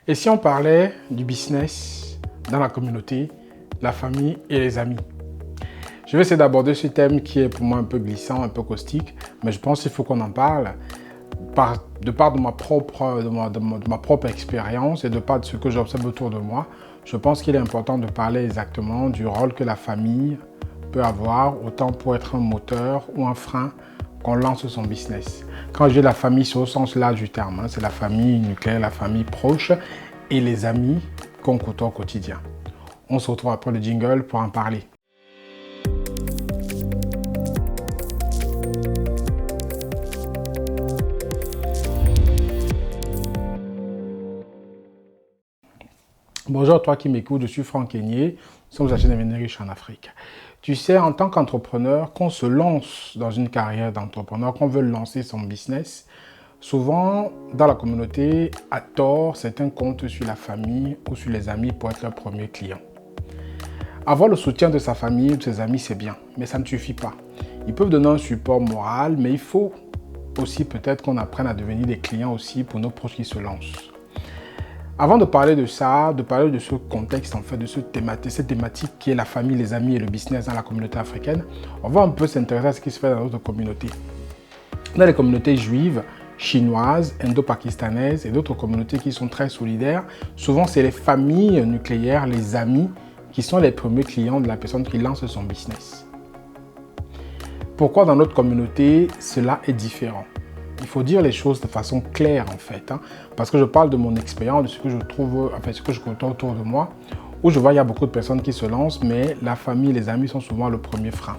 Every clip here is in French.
Et si on parlait du business dans la communauté, la famille et les amis? Je vais essayer d'aborder ce thème qui est pour moi un peu glissant, un peu caustique, mais je pense qu'il faut qu'on en parle de part de ma propre expérience et de part de ce que j'observe autour de moi. Je pense qu'il est important de parler exactement du rôle que la famille peut avoir, autant pour être un moteur ou un frein qu'on lance son business. Quand je dis la famille, c'est au sens large du terme, c'est la famille nucléaire, la famille proche et les amis qu'on côtoie au quotidien. On se retrouve après le jingle pour en parler. Bonjour toi qui m'écoutes, je suis Franck Kenyé, nous sommes à la chaîne Devenir riche en Afrique. Tu sais, en tant qu'entrepreneur, qu'on se lance dans une carrière d'entrepreneur, qu'on veut lancer son business, souvent dans la communauté, à tort, certains comptent sur la famille ou sur les amis pour être leur premier client. Avoir le soutien de sa famille ou de ses amis, c'est bien, mais ça ne suffit pas. Ils peuvent donner un support moral, mais il faut aussi peut-être qu'on apprenne à devenir des clients aussi pour nos proches qui se lancent. Avant de parler de ça, de parler de ce contexte, en fait, de cette thématique qui est la famille, les amis et le business dans la communauté africaine, on va un peu s'intéresser à ce qui se fait dans d'autres communautés. Dans les communautés juives, chinoises, indo-pakistanaises et d'autres communautés qui sont très solidaires, souvent c'est les familles nucléaires, les amis, qui sont les premiers clients de la personne qui lance son business. Pourquoi dans notre communauté, cela est différent? Il faut dire les choses de façon claire en fait, parce que je parle de mon expérience, de ce que je trouve, enfin ce que je côtoie autour de moi, où je vois il y a beaucoup de personnes qui se lancent, mais la famille, les amis sont souvent le premier frein.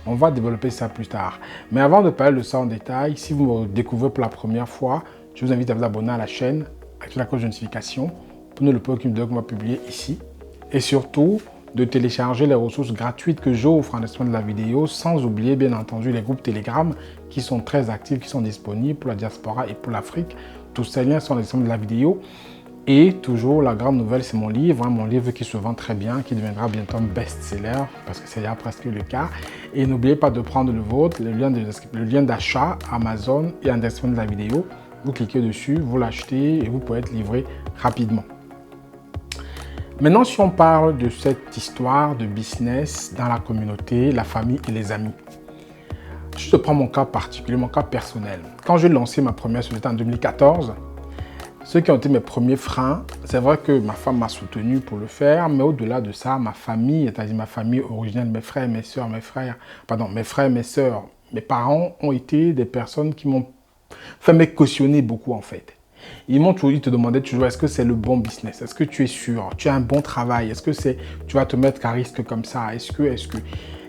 On va développer ça plus tard. Mais avant de parler de ça en détail, si vous me découvrez pour la première fois, je vous invite à vous abonner à la chaîne, activer la cloche de notification pour ne louper aucune vidéo qu'on va publier ici. Et surtout, de télécharger les ressources gratuites que j'offre en description de la vidéo, sans oublier bien entendu les groupes Telegram qui sont très actifs, qui sont disponibles pour la diaspora et pour l'Afrique. Tous ces liens sont en description de la vidéo. Et toujours, la grande nouvelle, c'est mon livre qui se vend très bien, qui deviendra bientôt un best-seller, parce que c'est déjà presque le cas. Et n'oubliez pas de prendre le vôtre, le lien d'achat Amazon et en description de la vidéo. Vous cliquez dessus, vous l'achetez et vous pouvez être livré rapidement. Maintenant, si on parle de cette histoire de business dans la communauté, la famille et les amis. Je te prends mon cas particulier, mon cas personnel. Quand j'ai lancé ma première société en 2014, ceux qui ont été mes premiers freins, c'est vrai que ma femme m'a soutenu pour le faire, mais au-delà de ça, ma famille, c'est-à-dire ma famille originelle, mes frères, mes sœurs, mes parents ont été des personnes qui m'ont fait me cautionner beaucoup en fait. Ils te demandaient toujours, est-ce que c'est le bon business? Est-ce que tu es sûr? Tu as un bon travail? Est-ce que tu vas te mettre à risque comme ça? Est-ce que...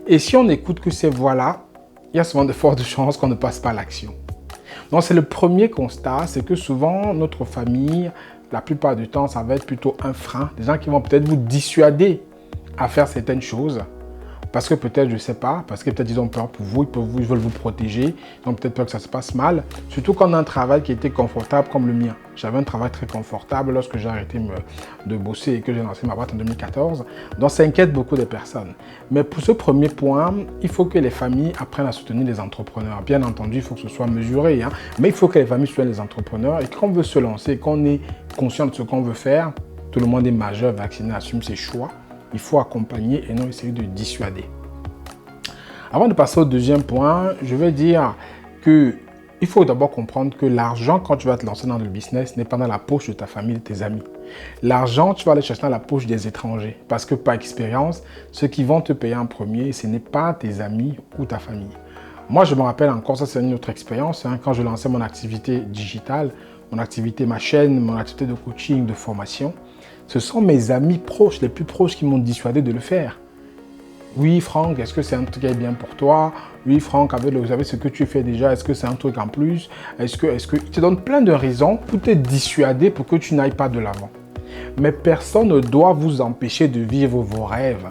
Et si on n'écoute que ces voix-là, il y a souvent de fortes chances qu'on ne passe pas à l'action. Donc c'est le premier constat, c'est que souvent notre famille, la plupart du temps, ça va être plutôt un frein. Des gens qui vont peut-être vous dissuader à faire certaines choses. Parce que peut-être, je ne sais pas, parce que peut-être ils ont peur pour vous, ils veulent vous protéger, ils ont peut-être peur que ça se passe mal. Surtout quand on a un travail qui était confortable comme le mien. J'avais un travail très confortable lorsque j'ai arrêté de bosser et que j'ai lancé ma boîte en 2014. Donc ça inquiète beaucoup de personnes. Mais pour ce premier point, il faut que les familles apprennent à soutenir les entrepreneurs. Bien entendu, il faut que ce soit mesuré, mais il faut que les familles soutiennent les entrepreneurs et qu'on veut se lancer, qu'on est conscient de ce qu'on veut faire, tout le monde est majeur, vacciné, assume ses choix. Il faut accompagner et non essayer de dissuader. Avant de passer au deuxième point, je vais dire qu'il faut d'abord comprendre que l'argent, quand tu vas te lancer dans le business, n'est pas dans la poche de ta famille, de tes amis. L'argent, tu vas aller chercher dans la poche des étrangers. Parce que par expérience, ceux qui vont te payer en premier, ce n'est pas tes amis ou ta famille. Moi, je me rappelle encore, ça c'est une autre expérience, quand je lançais mon activité digitale, ma chaîne, mon activité de coaching, de formation. Ce sont mes amis proches, les plus proches qui m'ont dissuadé de le faire. Oui, Franck, est-ce que c'est un truc qui est bien pour toi? Oui, Franck, avec ce que tu fais déjà, est-ce que c'est un truc en plus? Est-ce que... Ils te donnent plein de raisons pour te dissuader pour que tu n'ailles pas de l'avant. Mais personne ne doit vous empêcher de vivre vos rêves.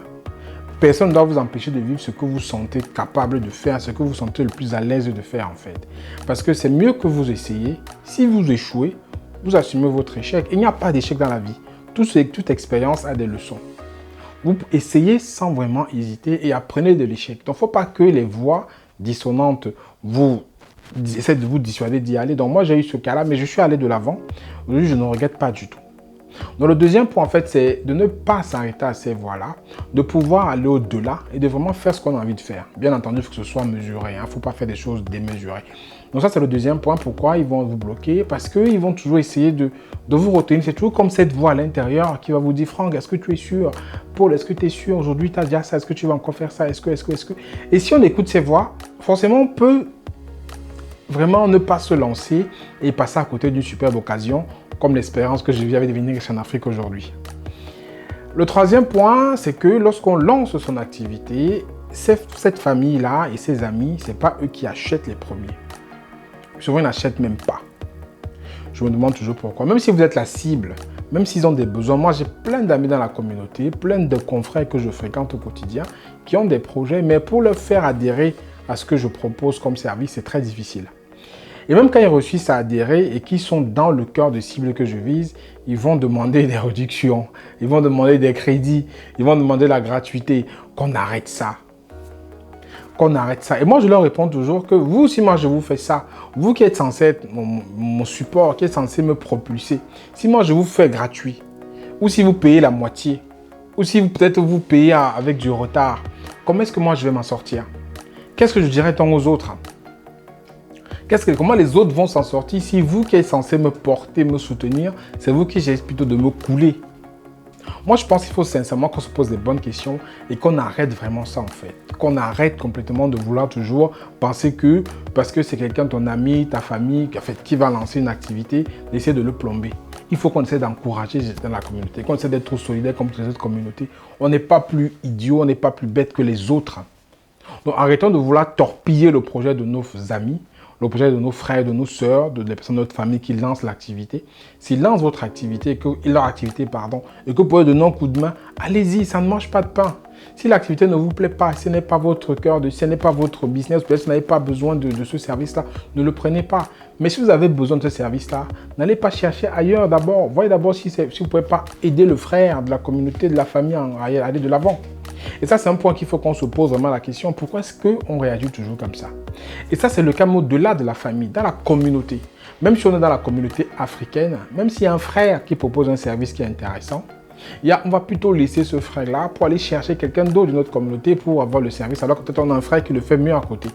Personne ne doit vous empêcher de vivre ce que vous sentez capable de faire, ce que vous sentez le plus à l'aise de faire en fait. Parce que c'est mieux que vous essayez. Si vous échouez, vous assumez votre échec. Il n'y a pas d'échec dans la vie. Toute expérience a des leçons. Vous essayez sans vraiment hésiter et apprenez de l'échec. Donc, il ne faut pas que les voix dissonantes essaient de vous dissuader d'y aller. Donc, moi, j'ai eu ce cas-là, mais je suis allé de l'avant. Aujourd'hui, je ne regrette pas du tout. Donc le deuxième point, en fait, c'est de ne pas s'arrêter à ces voies-là, de pouvoir aller au-delà et de vraiment faire ce qu'on a envie de faire. Bien entendu, il faut que ce soit mesuré, il ne faut pas faire des choses démesurées. Donc ça, c'est le deuxième point. Pourquoi ils vont vous bloquer? Parce qu'ils vont toujours essayer de vous retenir. C'est toujours comme cette voix à l'intérieur qui va vous dire, Franck, est-ce que tu es sûr? Paul, est-ce que tu es sûr? Aujourd'hui, tu as déjà ça. Est-ce que tu vas encore faire ça? Est-ce que? Et si on écoute ces voix, forcément, on peut vraiment ne pas se lancer et passer à côté d'une superbe occasion, comme l'expérience que je vis avec Devenir riche en Afrique aujourd'hui. Le troisième point, c'est que lorsqu'on lance son activité, cette famille-là et ses amis, ce n'est pas eux qui achètent les premiers. Souvent, ils n'achètent même pas. Je me demande toujours pourquoi. Même si vous êtes la cible, même s'ils ont des besoins. Moi, j'ai plein d'amis dans la communauté, plein de confrères que je fréquente au quotidien qui ont des projets, mais pour leur faire adhérer à ce que je propose comme service, c'est très difficile. Et même quand ils réussissent à adhérer et qu'ils sont dans le cœur de cible que je vise, ils vont demander des réductions, ils vont demander des crédits, ils vont demander la gratuité, qu'on arrête ça. Qu'on arrête ça. Et moi, je leur réponds toujours que vous, si moi je vous fais ça, vous qui êtes censé être mon support, qui êtes censé me propulser, si moi je vous fais gratuit, ou si vous payez la moitié, ou si peut-être vous payez avec du retard, comment est-ce que moi je vais m'en sortir? Qu'est-ce que je dirais tant aux autres? Comment les autres vont s'en sortir si vous qui êtes censé me porter, me soutenir, c'est vous qui essayez plutôt de me couler? Moi, je pense qu'il faut sincèrement qu'on se pose des bonnes questions et qu'on arrête vraiment ça en fait. Qu'on arrête complètement de vouloir toujours penser que parce que c'est quelqu'un, ton ami, ta famille, qui va lancer une activité, d'essayer de le plomber. Il faut qu'on essaie d'encourager dans la communauté, qu'on essaie d'être solidaire comme toutes les autres communautés. On n'est pas plus idiot, on n'est pas plus bête que les autres. Donc arrêtons de vouloir torpiller le projet de nos amis, le projet de nos frères, de nos sœurs, des personnes de notre famille qui lancent l'activité. S'ils lancent votre activité, leur activité, et que vous pouvez donner un coup de main, allez-y, ça ne mange pas de pain. Si l'activité ne vous plaît pas, ce n'est pas votre cœur, ce n'est pas votre business, peut-être que vous n'avez pas besoin de ce service-là, ne le prenez pas. Mais si vous avez besoin de ce service-là, n'allez pas chercher ailleurs d'abord. Voyez d'abord si vous ne pouvez pas aider le frère de la communauté, de la famille à aller de l'avant. Et ça, c'est un point qu'il faut qu'on se pose vraiment la question. Pourquoi est-ce qu'on réagit toujours comme ça? Et ça, c'est le cas au-delà de la famille, dans la communauté. Même si on est dans la communauté africaine, même s'il y a un frère qui propose un service qui est intéressant, on va plutôt laisser ce frère-là pour aller chercher quelqu'un d'autre de notre communauté pour avoir le service, alors que peut-être on a un frère qui le fait mieux à côté.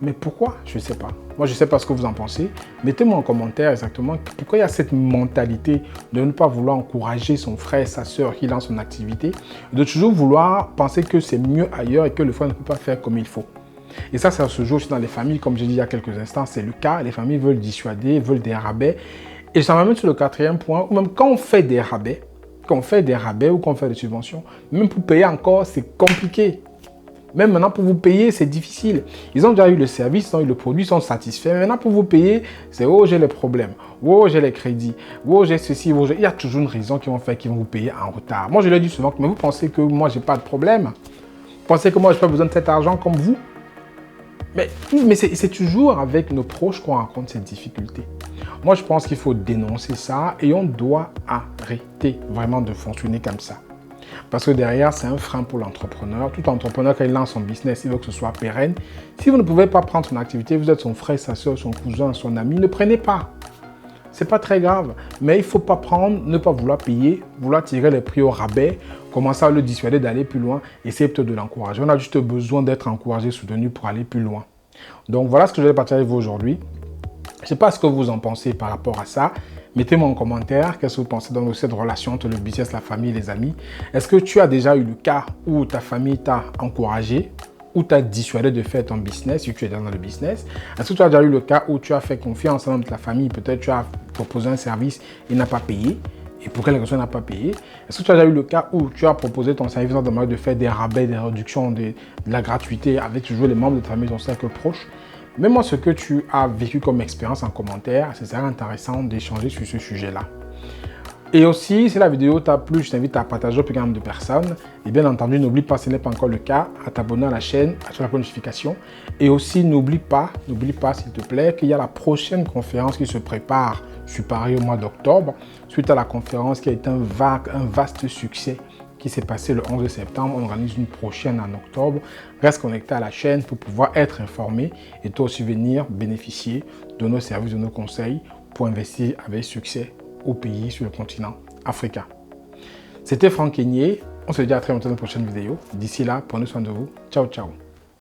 Mais pourquoi? Je ne sais pas. Moi, je ne sais pas ce que vous en pensez. Mettez-moi en commentaire exactement pourquoi il y a cette mentalité de ne pas vouloir encourager son frère, sa soeur qui lance son activité, de toujours vouloir penser que c'est mieux ailleurs et que le frère ne peut pas faire comme il faut. Et ça se joue aussi dans les familles, comme j'ai dit il y a quelques instants, c'est le cas. Les familles veulent dissuader, veulent des rabais. Et ça m'amène sur le quatrième point, où même quand on fait des rabais, ou qu'on fait des subventions, même pour payer encore, c'est compliqué. Même maintenant, pour vous payer, c'est difficile. Ils ont déjà eu le service, ils ont eu le produit, ils sont satisfaits. Maintenant, pour vous payer, c'est « Oh, j'ai les problèmes. Oh, j'ai les crédits. Oh, j'ai ceci. Oh, il y a toujours une raison qui vont faire qu'ils vont vous payer en retard. » Moi, je leur dis souvent, mais vous pensez que moi, je n'ai pas de problème? Vous pensez que moi, je n'ai pas besoin de cet argent comme vous? Mais c'est toujours avec nos proches qu'on rencontre cette difficulté. Moi, je pense qu'il faut dénoncer ça et on doit arrêter vraiment de fonctionner comme ça. Parce que derrière, c'est un frein pour l'entrepreneur. Tout entrepreneur, quand il lance son business, il veut que ce soit pérenne. Si vous ne pouvez pas prendre son activité, vous êtes son frère, sa soeur, son cousin, son ami, ne prenez pas. Ce n'est pas très grave. Mais il ne faut pas prendre, ne pas vouloir payer, vouloir tirer les prix au rabais, commencer à le dissuader d'aller plus loin, essayer peut-être de l'encourager. On a juste besoin d'être encouragé, soutenu pour aller plus loin. Donc voilà ce que je vais partager avec vous aujourd'hui. Je ne sais pas ce que vous en pensez par rapport à ça. Mettez-moi en commentaire qu'est-ce que vous pensez de cette relation entre le business, la famille et les amis. Est-ce que tu as déjà eu le cas où ta famille t'a encouragé, ou t'a dissuadé de faire ton business, si tu es dans le business? Est-ce que tu as déjà eu le cas où tu as fait confiance à ta famille, peut-être tu as proposé un service et n'a pas payé? Et pour quelle raison n'a pas payé? Est-ce que tu as déjà eu le cas où tu as proposé ton service dans le mode de faire des rabais, des réductions, de la gratuité avec toujours les membres de ta famille, ton cercle proche? Mets-moi ce que tu as vécu comme expérience en commentaire. Ce serait intéressant d'échanger sur ce sujet-là. Et aussi, si la vidéo t'a plu, je t'invite à partager au plus grand nombre de personnes. Et bien entendu, n'oublie pas, si ce n'est pas encore le cas, à t'abonner à la chaîne, à sur la notification. Et aussi, n'oublie pas, s'il te plaît, qu'il y a la prochaine conférence qui se prépare sur Paris au mois d'octobre, suite à la conférence qui a été un vaste succès qui s'est passé le 11 septembre. On organise une prochaine en octobre. Reste connecté à la chaîne pour pouvoir être informé et toi aussi venir bénéficier de nos services, de nos conseils pour investir avec succès au pays, sur le continent africains. C'était Franck Kenyé. On se dit à très bientôt dans une prochaine vidéo. D'ici là, prenez soin de vous. Ciao, ciao.